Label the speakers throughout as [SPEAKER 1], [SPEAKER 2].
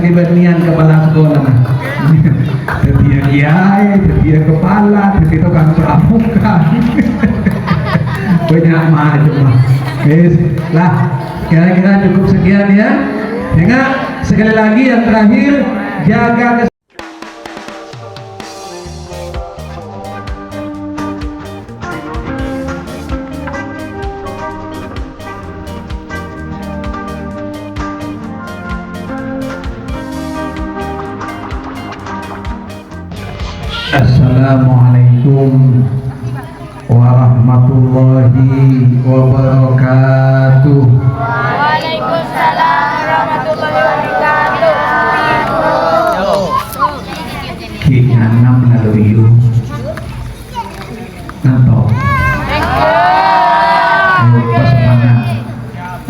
[SPEAKER 1] dibandingkan kepala sekolah dia kiai, dia kepala, dia tukang pramuka banyak macam lah. Lah kira-kira cukup sekian ya. Ingat sekali lagi yang terakhir, jaga Assalamualaikum warahmatullahi wabarakatuh.
[SPEAKER 2] Waalaikumsalam warahmatullahi wabarakatuh.
[SPEAKER 1] Ki nganam lalu yu ngantok. Ayo semangat.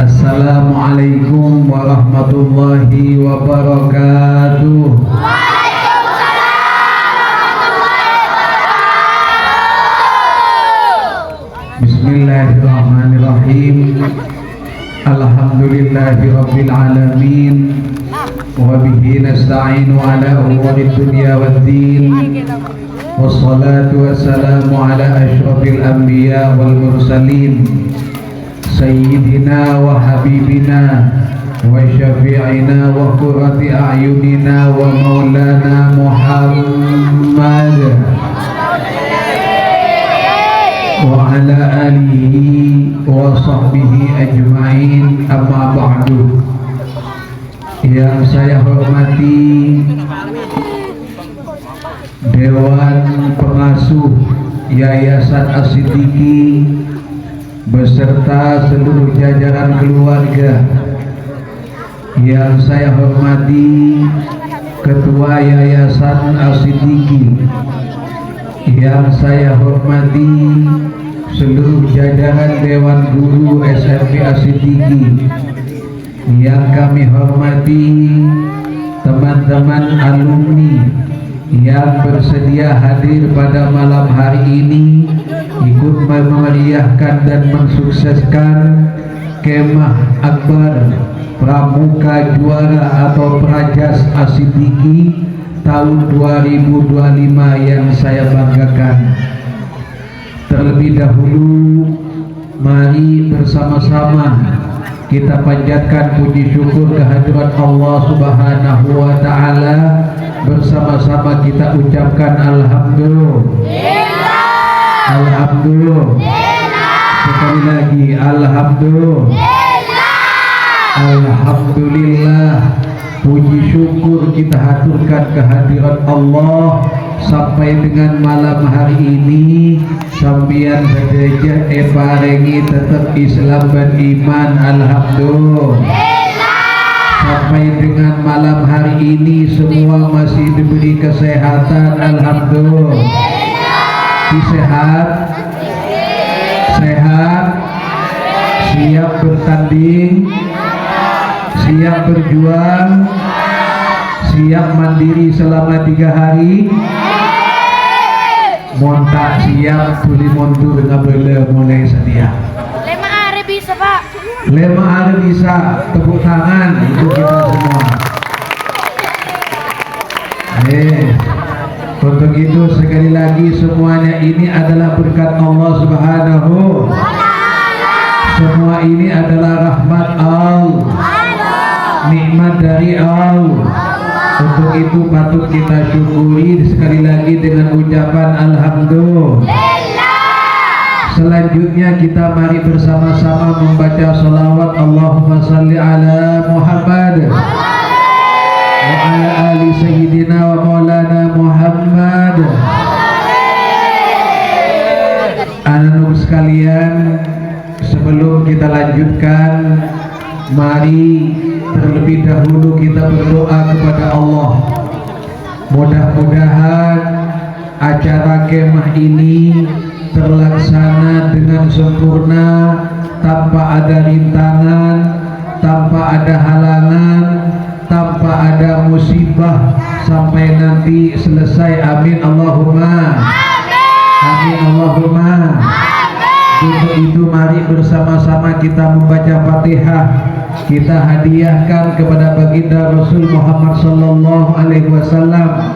[SPEAKER 1] Assalamualaikum warahmatullahi wabarakatuh. Bismillahirrahmanirrahim. Alhamdulillahi rabbil alamin. Wa bihi nasta'inu ala umuri dunya waddin. Wassalatu wassalamu ala asyrafil anbiya wal mursalin. Sayyidina wa habibina wa syafi'ina wa qurrati a'yunina wa maulana Muhammad wa ala alihi wa sahbihi ajma'in, amma ba'du. Yang saya hormati Dewan Pengasuh Yayasan As-Siddiqi beserta seluruh jajaran keluarga. Yang saya hormati Ketua Yayasan As-Siddiqi. Yang saya hormati seluruh jajaran Dewan Guru SMP As-Siddiqi. Yang kami hormati teman-teman alumni yang bersedia hadir pada malam hari ini ikut memeriahkan dan mensukseskan kemah akbar pramuka juara atau prajas As-Siddiqi tahun 2025 yang saya banggakan. Terlebih dahulu mari bersama-sama kita panjatkan puji syukur kehadirat Allah Subhanahu wa taala. Bersama-sama kita ucapkan alhamdulillah. Alhamdulillah. Sekali lagi alhamdulillah. Alhamdulillah. Puji syukur kita haturkan kehadirat Allah sampai dengan malam hari ini sambian sedaya parengi tetap Islam dan iman. Alhamdulillah. Sampai dengan malam hari ini semua masih diberi kesehatan. Alhamdulillah. Sehat, sehat, siap bertanding, siap berjuang, siap mandiri selama 3 hari. Montak siap tuli mundur ngabele mulai sedia.
[SPEAKER 2] 5 hari bisa, Pak.
[SPEAKER 1] 5 hari bisa. Tepuk tangan untuk kita semua. Untuk itu sekali lagi semuanya ini adalah berkat Allah Subhanahu. Semua ini adalah rahmat Allah, nikmat dari Allah. Untuk itu patut kita syukuri sekali lagi dengan ucapan alhamdulillah. Selanjutnya kita mari bersama-sama membaca salawat Allahumma salli ala Muhammad wa ala ali sayyidina wa maulana Muhammad. Anak-anak sekalian, sebelum kita lanjutkan, mari terlebih dahulu kita berdoa kepada Allah. Mudah-mudahan acara kemah ini terlaksana dengan sempurna, tanpa ada rintangan, tanpa ada halangan, tanpa ada musibah sampai nanti selesai. Amin Allahumma amin Allahumma. Untuk itu mari bersama-sama kita membaca Fatihah. kita hadiahkan kepada baginda Rasul Muhammad sallallahu alaihi wasallam.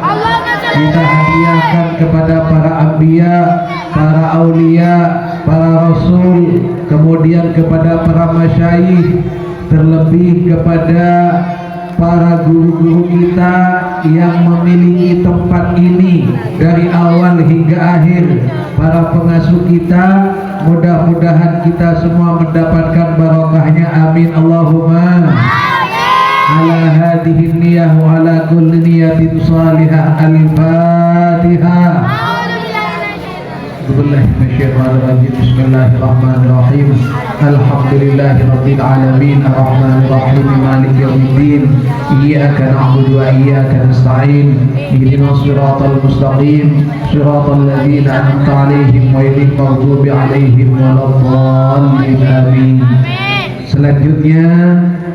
[SPEAKER 1] Kita hadiahkan kepada para anbiya, para aulia, para rasul, kemudian kepada para masyayikh, terlebih kepada para guru-guru kita yang memiliki tempat ini dari awal hingga akhir, para pengasuh kita. Mudah-mudahan kita semua mendapatkan barokahnya, amin Allahumma. Ala hadhihi niyah wa ala kulli niyatin salihah. Al-Fatihah. Bismillahirrahmanirrahim. Alhamdulillahi rabbil alamin, arrahmanir rahim, maliki yaumiddin. Iyyaka na'budu wa iyyaka nasta'in. Ihdinas siratal mustaqim, siratal ladzina an'amta 'alaihim ghairil maghdubi 'alaihim waladdallin. Amin. Selanjutnya,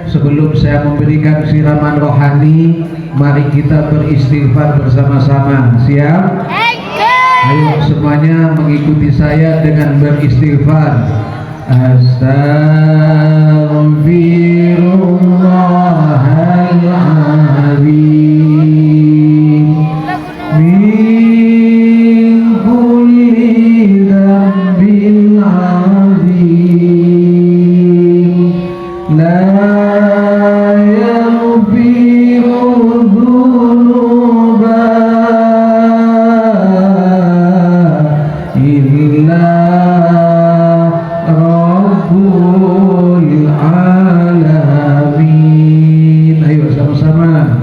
[SPEAKER 1] sebelum saya memberikan siraman rohani, mari kita beristighfar bersama-sama. Siap? Ayo semuanya mengikuti saya dengan beristighfar. Astaghfirullahaladzim min kulli dzambin azim, la yaghfiru dzunuba illa Rabbul Alamin. Ayo sama-sama.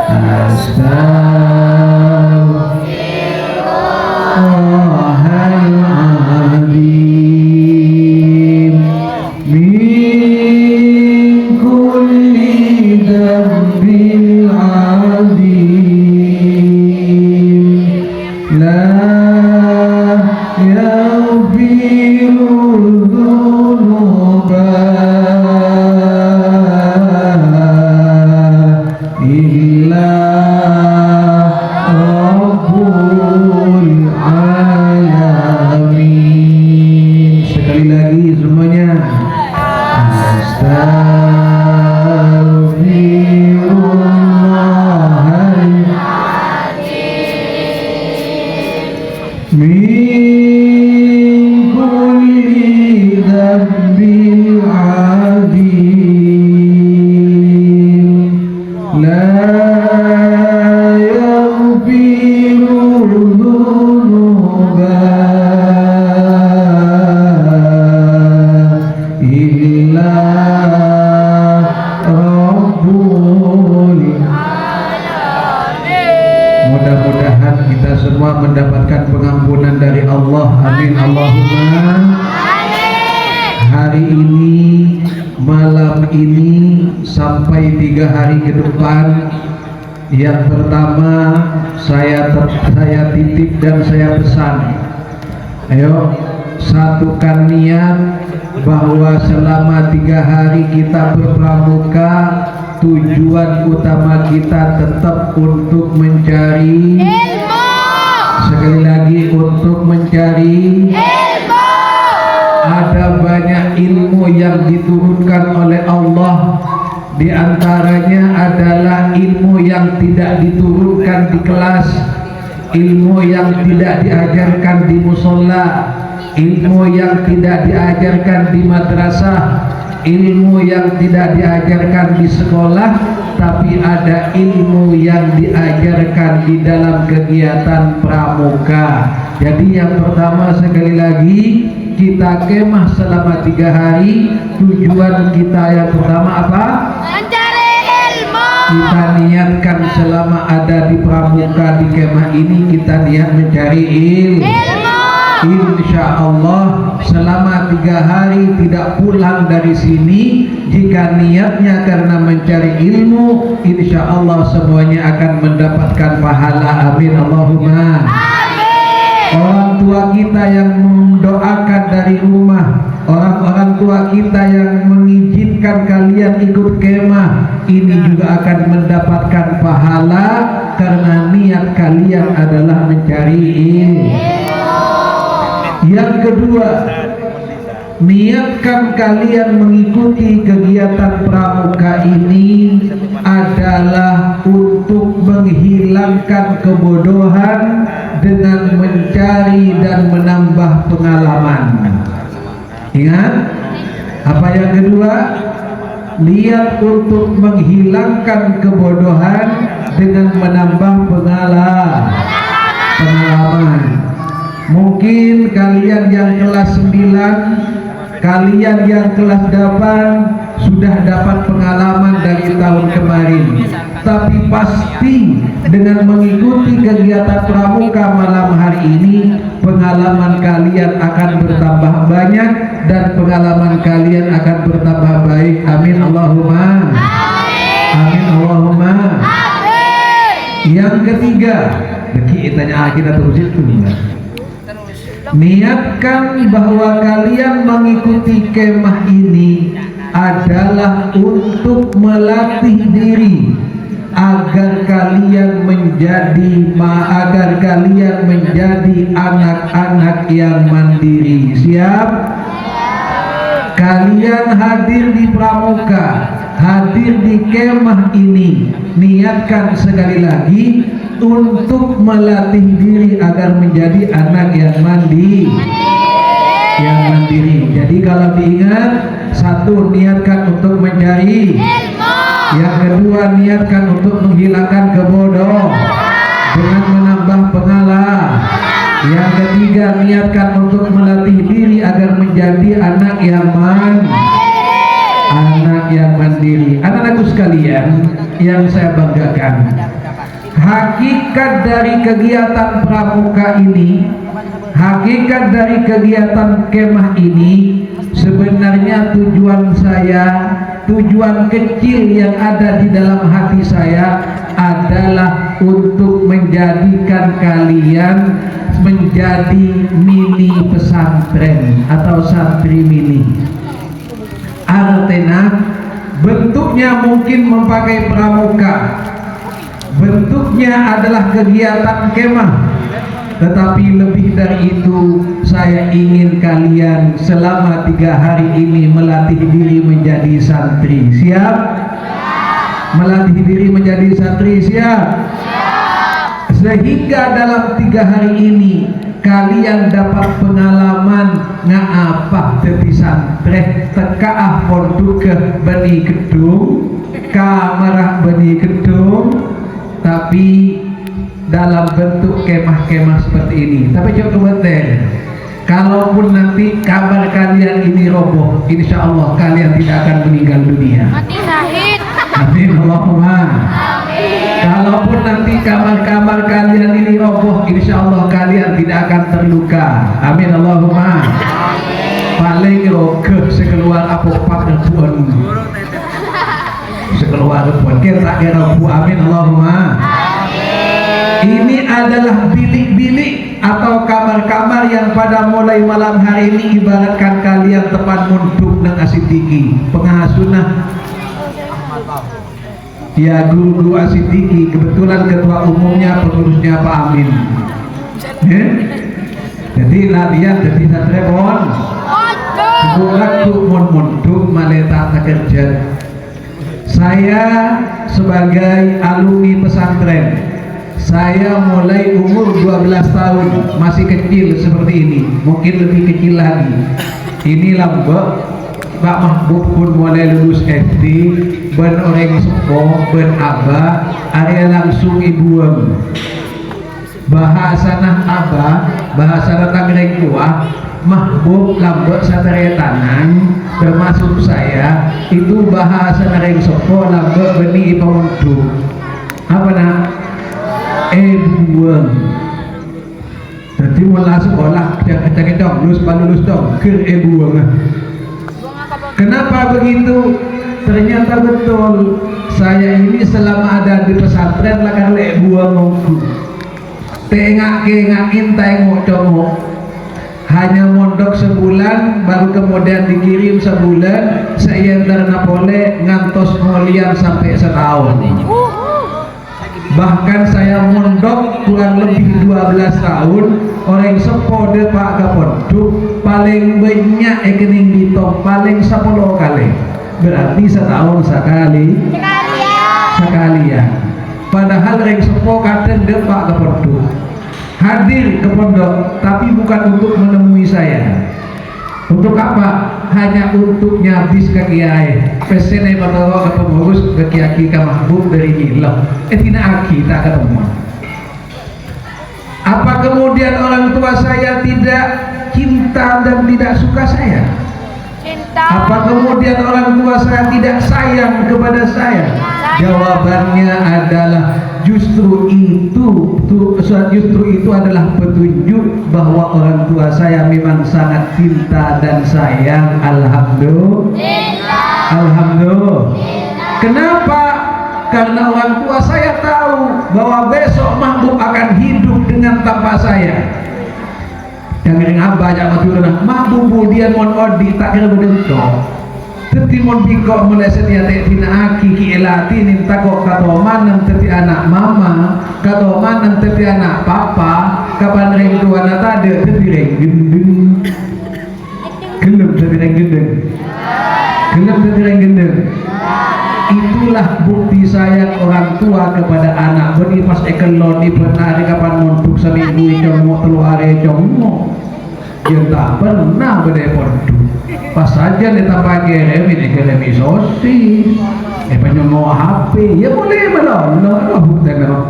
[SPEAKER 1] Astaghfirullahaladzim min kulli dzambin azim, la yaghfiru dzunuba illa Rabbul Alamin. Sekali lagi semuanya. Astaghfirullahaladzim min kulli dzambin azim, la yaghfiru dzunuba illa Rabbul. Mudah-mudahan kita semua mendapatkan pengampunan dari Allah, amin Allahumma. Hari ini, malam ini, sampai 3 hari ke depan, yang pertama saya titip dan saya pesan, ayo satukan niat bahwa selama 3 hari kita berpramuka, tujuan utama kita tetap untuk mencari ilmu. Sekali lagi, untuk mencari ilmu. Ada banyak ilmu yang diturunkan oleh Allah. Di antaranya adalah ilmu yang tidak diturunkan di kelas, ilmu yang tidak diajarkan di musola, ilmu yang tidak diajarkan di madrasah, ilmu yang tidak diajarkan di sekolah, tapi ada ilmu yang diajarkan di dalam kegiatan pramuka. Jadi yang pertama, sekali lagi, kita kemah selama 3 hari. Tujuan kita yang pertama apa? Mencari ilmu. Kita niatkan selama ada di pramuka di kemah ini, kita niat mencari ilmu. Insya Allah selama 3 hari tidak pulang dari sini, jika niatnya karena mencari ilmu, insya Allah semuanya akan mendapatkan pahala, amin Allahumma. Orang tua kita yang mendoakan dari rumah, orang-orang tua kita yang mengizinkan kalian ikut kemah, ini juga akan mendapatkan pahala karena niat kalian adalah mencari ilmu. Yang kedua, niatkan kalian mengikuti kegiatan pramuka ini adalah untuk menghilangkan kebodohan dengan mencari dan menambah pengalaman. Ingat, apa yang kedua? Niat untuk menghilangkan kebodohan dengan menambah pengalaman. Mungkin kalian yang kelas 9, kalian yang kelas 8 sudah dapat pengalaman dari tahun kemarin, tapi pasti dengan mengikuti kegiatan pramuka malam hari ini, pengalaman kalian akan bertambah banyak dan pengalaman kalian akan bertambah baik. Amin Allahumma amin Allahumma amin. Yang ketiga, tanya kita terus itu. Niatkan bahwa kalian mengikuti kemah ini adalah untuk melatih diri agar kalian menjadi anak-anak yang mandiri. Siap? Kalian hadir di pramuka, hadir di kemah ini, niatkan sekali lagi untuk melatih diri agar menjadi anak yang mandiri. Jadi kalau diingat, satu, niatkan untuk mencari. Yang kedua, niatkan untuk menghilangkan kebodohan dengan menambah pengalaman. Yang ketiga, niatkan untuk melatih diri agar menjadi anak yang mandiri. Anak-anakku sekalian yang saya banggakan, hakikat dari kegiatan pramuka ini, hakikat dari kegiatan kemah ini, sebenarnya tujuan kecil yang ada di dalam hati saya adalah untuk menjadikan kalian menjadi mini pesantren atau santri mini. Artinya bentuknya mungkin memakai pramuka, bentuknya adalah kegiatan kemah, tetapi lebih dari itu saya ingin kalian selama 3 hari ini melatih diri menjadi santri. Siap? Melatih diri menjadi santri. Siap? Sehingga dalam 3 hari ini kalian dapat pengalaman ngapa jadi santri, tekaah pondok ke bani gedung, kamarah bani gedung, tapi dalam bentuk kemah-kemah seperti ini. Tapi coba kalaupun nanti kamar kalian ini roboh, insya Allah kalian tidak akan meninggal dunia.
[SPEAKER 2] Mati syahid.
[SPEAKER 1] Amin Allahumma amin. Kalaupun nanti kamar-kamar kalian ini roboh, insya Allah kalian tidak akan terluka. Amin Allahumma amin. Paling roke sekeluar apopak dan puan, sekeluar puan kita kira bu. Amin Allahumma amin. Ini adalah bilik-bilik atau kamar-kamar yang pada mulai malam hari ini ibaratkan kalian teman munduk dan asidiki pengasuhnah ya guru asidiki, kebetulan ketua umumnya pengurusnya Pak Amin. Jadi latihan jadi satrebon waktu munduk maleta kerja. Saya sebagai alumni pesantren, saya mulai umur 12 tahun, masih kecil seperti ini, mungkin lebih kecil lagi. Ini lambok Pak Mahbub pun mulai lulus SD, ben orang sepuh, ben abah, area langsung ibuem. Bahasa nah abah, bahasa Tangerang tua, Mahbub lambok satria tanang, termasuk saya, itu bahasa Tangerang sepuh lambok beni ipamundu. Apa nak? Buang. Jadi mulai sekolah kita lulus dong ke buang. Kenapa begitu? Ternyata betul, saya ini selama ada di pesantren lakan buang ngomong. Tengak-tengakin tengok congok. Hanya mondok sebulan, baru kemudian dikirim sebulan, saya ternak boleh ngantos mulian sampai setahun. Bahkan saya mondok kurang lebih 12 tahun, orang sepo de Pak Kaponduk paling banyak rekening ditong paling 10 kali. Berarti setahun sekali. Sekalian. Padahal orang sepo kata de Pak Kaponduk hadir ke pondok, tapi bukan untuk menemui saya. Untuk apa? Hanya untuk nyabis ke kiai. Pesen yang bertawa ke pengurus ke kiai ke mahbub dari hilang. Tidak aki tak ketemu. Apa kemudian orang tua saya tidak cinta dan tidak suka saya? Apa kemudian orang tua saya tidak sayang kepada saya? Jawabannya adalah justru itu adalah petunjuk bahwa orang tua saya memang sangat cinta dan sayang. Alhamdulillah. Kenapa? Karena orang tua saya tahu bahwa besok mahbub akan hidup dengan tanpa saya. Yang ring abah jangan turun mahbub dia mon odi tak kira bedentok. Teti mon bingkok mulai setia tina aki ki elati nin takok kato manang teti anak mama, kato manang teti anak papa, kapan ring tua na tade teti ring gendeng. Gelem teti ring gendeng. Gelem teti ring gendeng. Itulah bukti sayang orang tua kepada anak. Beri pas ekelon di pernah kapan montuk seminggu congok telu hari congok. Dia tak pernah berdeportu. Pas saja kita pakai remi sosis, penyemua HP, ya boleh belum? Nah, bukan belum.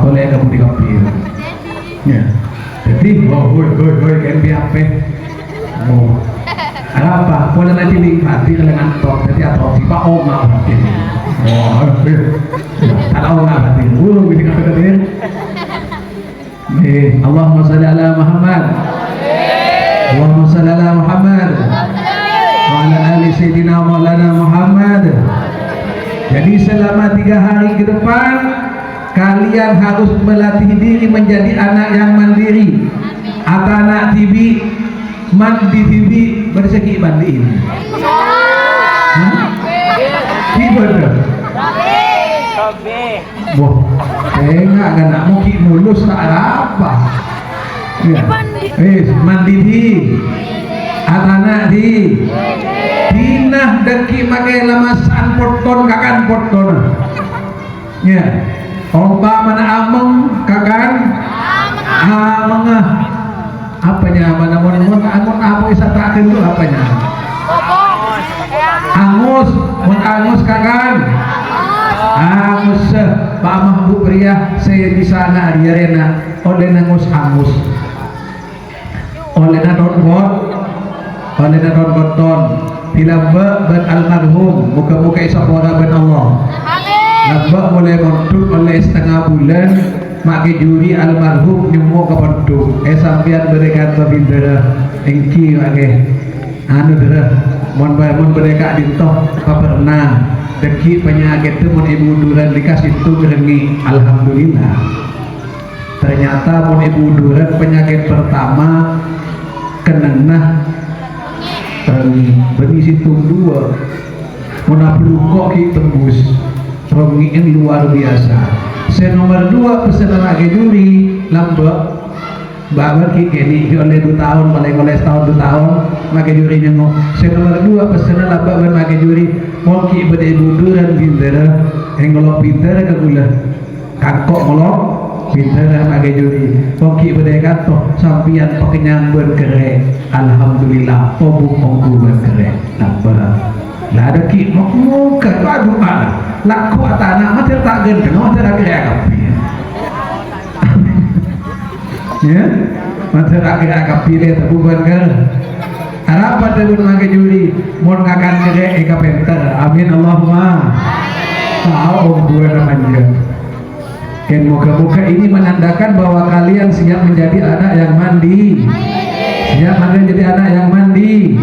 [SPEAKER 1] Boleh kamu di HP. Ya. Jadi, kan HP. Oh. Apa? Boleh nanti dinikmati dengan top, jadi atau tiba oma berarti. Oh, tak oma berarti. Ini apa tadi? Allahumma salli ala Muhammad. Allahumma salli ala Muhammad wa ala ali sayyidina maulana Muhammad. Jadi selama 3 hari ke depan kalian harus melatih diri menjadi anak yang mandiri. Atau anak TV mandi TV bersegi mandiin. Gimana? Wah, enggak kan nak mau ki mulus tak ada apa. Ya. Mandi di anak di dinah deki makai lamasan porton kakan porton. Ya. Ompa mana ameng kakan ameng apanya mana mon apa isa terakhir itu apanya angus mon angus kakan angus Pak Mahbub Pria saya di sana di arena oleh angus oleh nadon boton bila ben almarhum muka-muka isapora ben Allah lamba mulai montuk oleh setengah bulan maki juri almarhum nyemuk ke penduk sampian berikan babindera engki maki anu dera mon berdekat dintoh apa pernah deki penyakit itu mon ibu duran dikasih itu gerengi alhamdulillah. Ternyata mon ibu duran penyakit pertama kenenah benih situ 2 mon apluko ki tembus rengi ini luar biasa. Saya nomor 2 pesanan lagi juri lambak bawa kini oleh 2 tahun oleh setahun 2 tahun maka juri nyengok. Saya nomor 2 pesanan lambak maka juri mau ki beda ibu duran bintera yang ngolok bintera ke gula kangkok ngolok bintera maka juri mau ki beda kanto sampian pekenyang bergerak alhamdulillah pobuk mongku bergerak nambah lah ada ki mau muka aduh ala laku anak mati tak gendeng mati tak kira kapi ya mati tak kira kapi dia terbuban kan apa terbuban maka juri mau ngakan kira eka penter amin Allahumma tahu buat namanya dan moga-moga ini menandakan bahwa kalian siap menjadi anak yang mandi siap menjadi anak yang mandiri.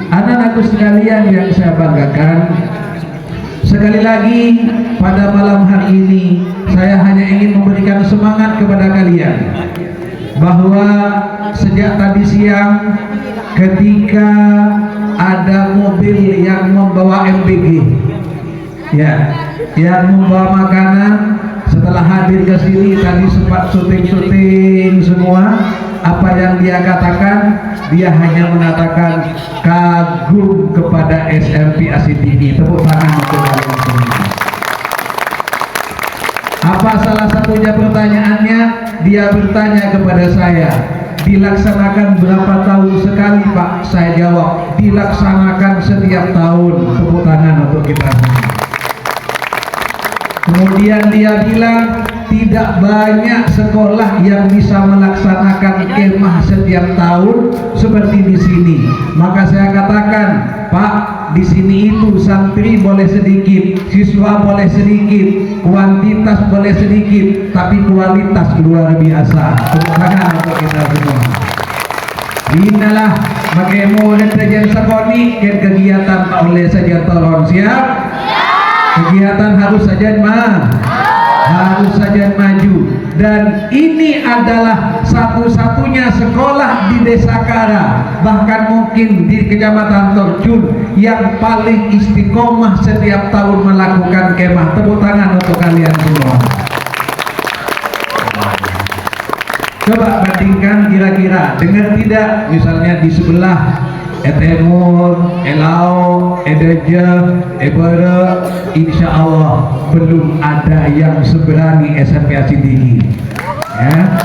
[SPEAKER 1] Anak-anakku sekalian yang saya banggakan, sekali lagi pada malam hari ini saya hanya ingin memberikan semangat kepada kalian bahwa sejak tadi siang ketika ada mobil yang membawa MBG Ya, yang membawa makanan setelah hadir ke sini tadi sempat syuting semua. Apa yang dia katakan, dia hanya mengatakan kagum kepada SMP Asidiki. Tepuk tangan untuk kalian semua. Apa salah satunya pertanyaannya? Dia bertanya kepada saya, dilaksanakan berapa tahun sekali Pak? Saya jawab, dilaksanakan setiap tahun. Tepuk tangan untuk kita semua. Kemudian dia bilang tidak banyak sekolah yang bisa melaksanakan kemah setiap tahun seperti di sini. Maka saya katakan, Pak, di sini itu santri boleh sedikit, siswa boleh sedikit, kuantitas boleh sedikit, tapi kualitas luar biasa. Tepuk tangan untuk kita semua. Inilah bagaimana terjadi sekoni kegiatan tak oleh saja tolong siap. Kegiatan harus saja harus saja maju, dan ini adalah satu-satunya sekolah di Desa Kara, bahkan mungkin di Kecamatan Torjun yang paling istiqomah setiap tahun melakukan kemah. Tepuk tangan untuk kalian semua. Coba bandingkan kira-kira, dengar tidak, misalnya di sebelah Etemur, Elau, Edeja, Ebere, insya Allah belum ada yang seberani SMP Asidiki. Ya.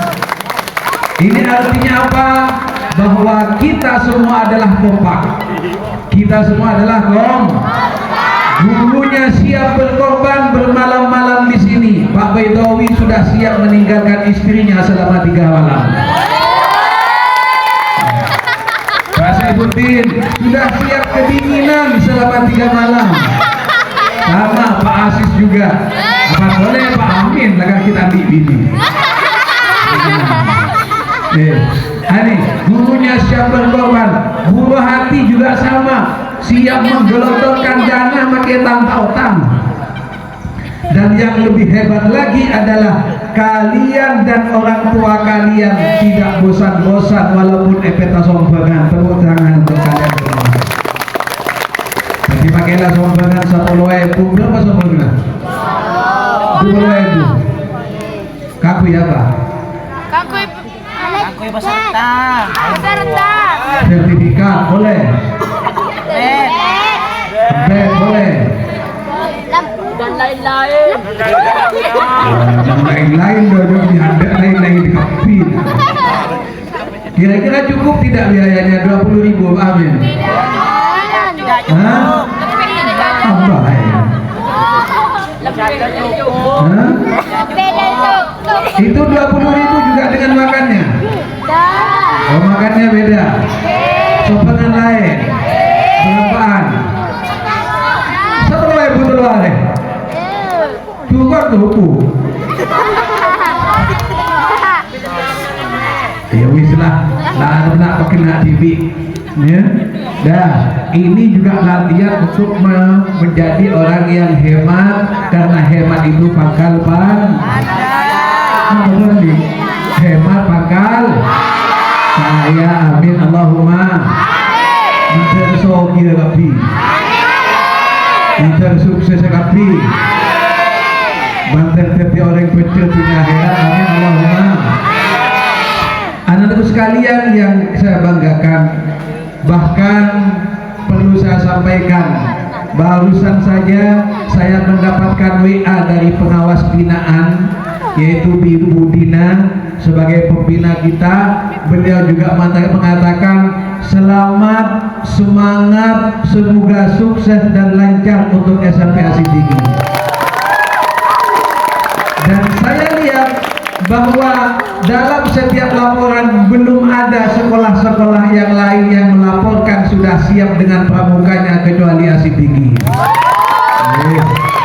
[SPEAKER 1] Ini artinya apa? Bahwa kita semua adalah kompak. Kita semua adalah gurunya siap berkorban bermalam-malam di sini. Pak Baidawi sudah siap meninggalkan istrinya selama 3 malam. Pak Saifuddin sudah siap kedinginan selama 3 malam. Sama Pak Asis juga. Apa boleh Pak Amin laga kita ambil bini. Ini gurunya siap berkorban. Guru hati juga sama, siap menggelontorkan dana pakai tanpa utang. Dan yang lebih hebat lagi adalah kalian dan orang tua kalian tidak bosan-bosan walaupun epeta sombangan. Tepuk tangan untuk kalian semua. Jadi pakailah sombangan 10.000. Berapa sombangan? 20.000. Kaku ya Pak?
[SPEAKER 2] Kaku peserta.
[SPEAKER 1] Sertifikat boleh? Bed boleh?
[SPEAKER 2] Dan lain-lain.
[SPEAKER 1] Dan lain-lain dong dihandap lain-lain di kapi. Kira-kira cukup tidak biayanya 20.000 Pak Amin?
[SPEAKER 2] Tidak
[SPEAKER 1] Hah? Apa ya? Itu 20.000 juga dengan makannya? Oh, makannya beda. Sopangan lain. Berapaan? 1.000 telur deh. Cukup tuh. Ya wis lah, nak pakai nak TV. Ya. Dah, ini juga latihan untuk menjadi orang yang hemat, karena hemat itu pangkal hemat pangkal saya. Amin Allahumma. Interso kira kapi, intersukses kapi, banter teti orang kecil punya akhirat. Amin Allahumma. Anak-anakku sekalian yang saya banggakan, bahkan perlu saya sampaikan, barusan saja saya mendapatkan WA dari pengawas binaan, yaitu Ibu Dina sebagai pembina kita. Beliau juga mengatakan selamat, semangat, semoga sukses dan lancar untuk SMP Asidiki. Dan saya lihat bahwa dalam setiap laporan belum ada sekolah-sekolah yang lain yang melaporkan sudah siap dengan pramukanya kecuali Asidiki.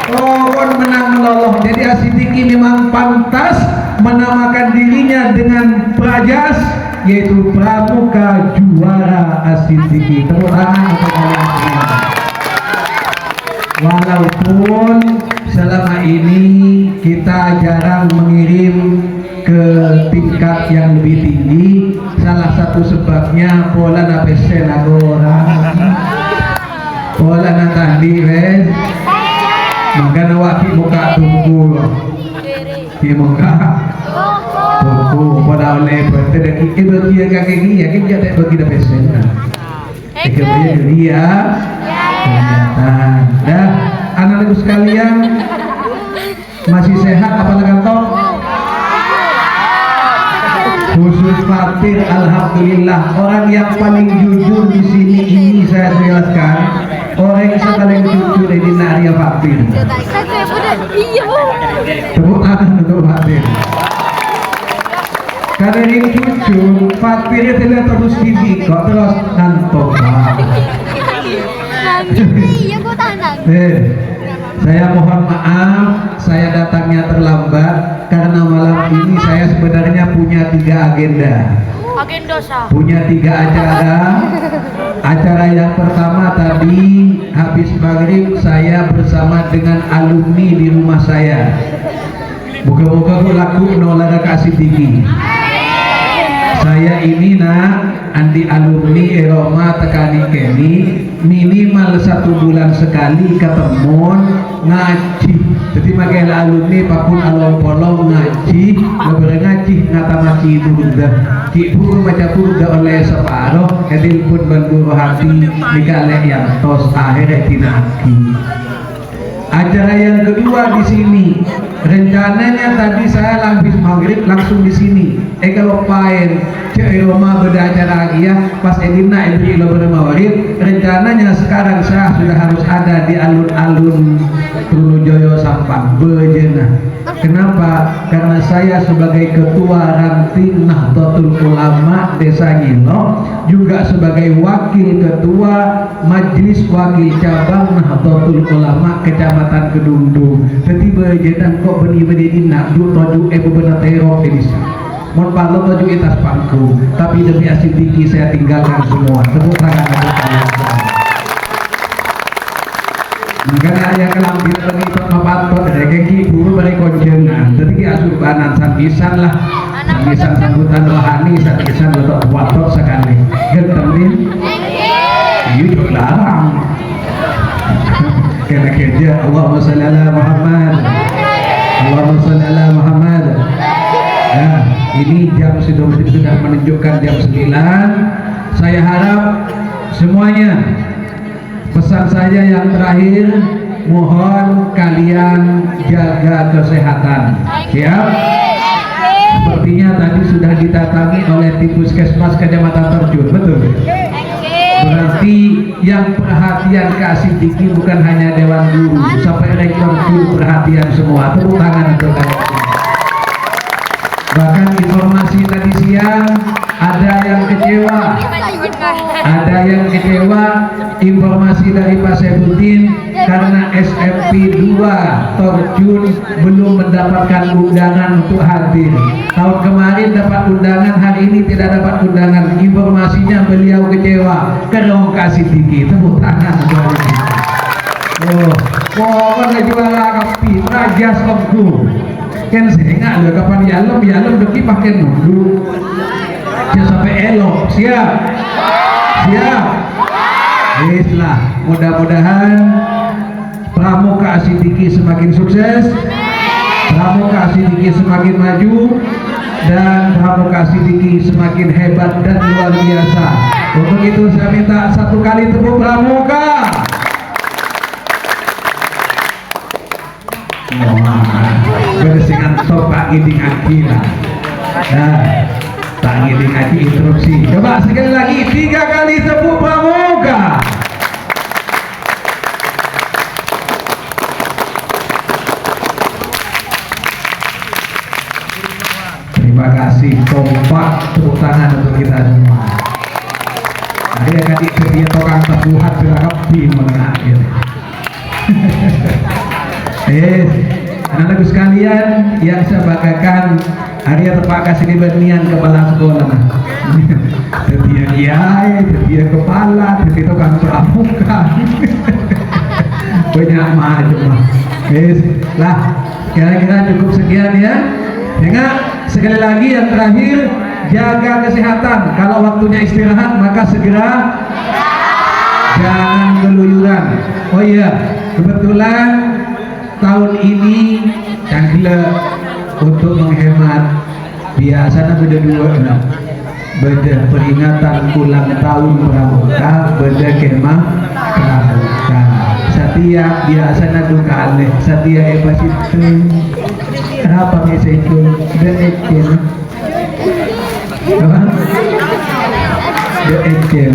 [SPEAKER 1] Pohon menang meloloh. Jadi Asidiki memang pantas menamakan dirinya dengan prajas, yaitu pramuka juara Asidiki. Tepuk tangan untuk kalian semua. Walaupun selama ini kita jarang mengirim ke tingkat yang lebih tinggi, salah satu sebabnya pola napesen agora, pola natandi wes. Maka nawaki muka tunggu ki muka tunggu pada oleh berteda ki dia kakek dia ki dia tak bagi dah pesen dia kelihatan dah anak-anakku sekalian masih sehat apalagi kantong khusus Fatir alhamdulillah orang yang paling jujur di sini ini saya jelaskan orang yang paling jujur ini Naria Fatir. Tepuk tangan untuk Fatir. Karena ini jujur, Fatirnya tidak terus gigi kok terus ngantuk. Saya mohon maaf, saya datangnya terlambat karena malam ini saya sebenarnya punya 3 agenda. Punya 3 acara. Acara yang pertama tadi habis maghrib saya bersama dengan alumni di rumah saya. Moga-moga laku nolada kasih tinggi. Saya ini andi alumni Eroma tekani keni minimal 1 bulan sekali ketemuan ngaji. Jadi makanya alumni pakun along-polong ngaji, lebar ngaji ngata mati bunda. Ki pun baca bunda oleh separuh, edil pun berburu hati digale yang tos akhirnya tinaki. Acara yang kedua di sini rencananya tadi saya habis maghrib langsung di sini. Kalau pain cek Roma beda acara lagi ya pas Edina itu ilo bermawrid. Rencananya sekarang saya sudah harus ada di alun-alun Trunojoyo Sampang Bejena. Kenapa? Karena saya sebagai ketua ranting Nahdlatul Ulama Desa Nyilo juga sebagai wakil ketua Majelis Wakil Cabang Nahdlatul Ulama Kecamatan Kedungdung. Jadi Bejena kok beni-beni nak du toju bebenah terok edisa. Mohon pantau toju itas pangku. Tapi demi asin tinggi saya tinggalkan semua. Tepuk tangan untuk kalian. Makanya ayah kelampir itu mapatot daging buru beri konjengan. Jadi asubanan sambisan lah, sambisan sambutan rohani, sambisan untuk watot sekali. Gentemin, itu larang. Kena kerja Allahumma sholli ala Muhammad, Allahumma sholli ala Muhammad. Nah, ini jam sudah menunjukkan jam 9. Saya harap semuanya. Pesan saya yang terakhir, mohon kalian jaga kesehatan. Siap? Sepertinya tadi sudah didatangi oleh tim puskesmas Kecamatan Terjun, betul? Berarti yang perhatian kasih tinggi bukan hanya Dewan Guru, sampai rektor guru perhatian semua. Tepuk tangan untuk kalian. Bahkan informasi tadi siang ada yang kecewa. Ada yang kecewa informasi dari Pak Sebutin karena SMP 2 Terjun belum mendapatkan undangan untuk hadir. Tahun kemarin dapat undangan, hari ini tidak dapat undangan. Informasinya beliau kecewa. Kerong kasih tinggi. Tepuk tangan untuk kan juara kapi Raja Songku. Kan saya ingat loh kapan yalom deki pakai nundu. Sampai elok. Siap. Baiklah, mudah-mudahan Pramuka Asidiki semakin sukses, Pramuka Asidiki semakin maju, dan Pramuka Asidiki semakin hebat dan luar biasa. Untuk itu saya minta 1 kali tepuk Pramuka. Bersingan topak iding akila. Tak ngiding ngaji interupsi. Coba sekali lagi 3 kali tepuk Pramuka. Terima kasih, kompak, tepuk tangan untuk kita semua. Ada yang tadi dia tokang tebuhan beragam di mengakhir. Anak-anakku sekalian yang saya banggakan, Arya tepak kasih dibandingan kepala sekolah. Dia kiai, dia kepala, dia tukang pramuka. Banyak macam. Lah, kira-kira cukup sekian ya. Ingat sekali lagi yang terakhir, jaga kesehatan. Kalau waktunya istirahat maka segera jangan keluyuran. Oh iya, kebetulan tahun ini cangkle untuk menghemat biasanya beda dua nah. Beda peringatan ulang tahun pramuka, beda kemah pramuka. Setiap biasanya duka aneh, setiap pas itu kenapa bisa itu the action apa the action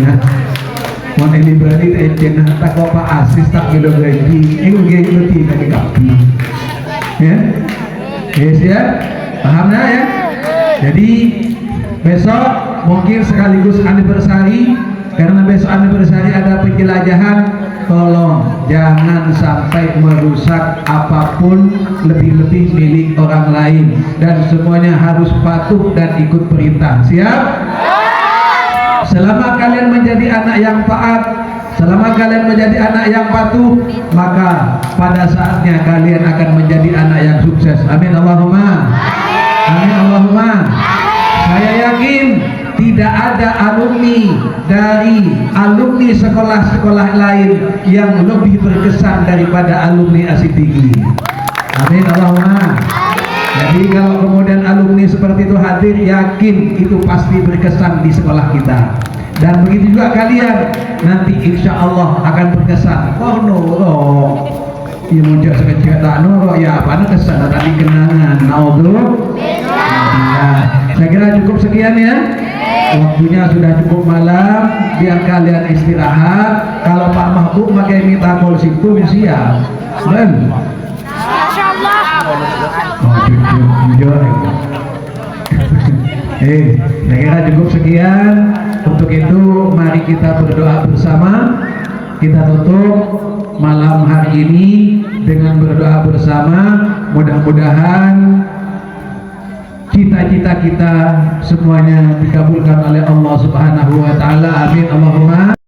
[SPEAKER 1] mau delivery the action tak kau pak asis tak bilo gaji itu tidak dikapi ya yes ya paham ya jadi besok mungkin sekaligus anniversary karena besok anniversary ada penjelajahan, tolong jangan sampai merusak apapun lebih-lebih milik orang lain dan semuanya harus patuh dan ikut perintah. Siap? Selama kalian menjadi anak yang taat, selama kalian menjadi anak yang patuh, maka pada saatnya kalian akan menjadi anak yang sukses. Amin Allahumma. Amin Allahumma. Saya yakin tidak ada alumni dari alumni sekolah-sekolah lain yang lebih berkesan daripada alumni Asitigi. Amin Allahumma. Jadi kalau kemudian alumni seperti itu hadir, yakin itu pasti berkesan di sekolah kita. Dan begitu juga kalian nanti insya Allah akan berkesan. Oh noro, ya muncul sekecil tak noro ya apa kesan tadi kenangan. Nah, saya kira cukup sekian ya. Waktunya sudah cukup malam, biar kalian istirahat. Kalau Pak Mahbub pakai minta call situ siap. Dan oh jujur. Saya kira cukup sekian. Untuk itu mari kita berdoa bersama. Kita tutup malam hari ini dengan berdoa bersama. Mudah-mudahan cita-cita kita semuanya dikabulkan oleh Allah Subhanahu wa taala. Amin Allahumma.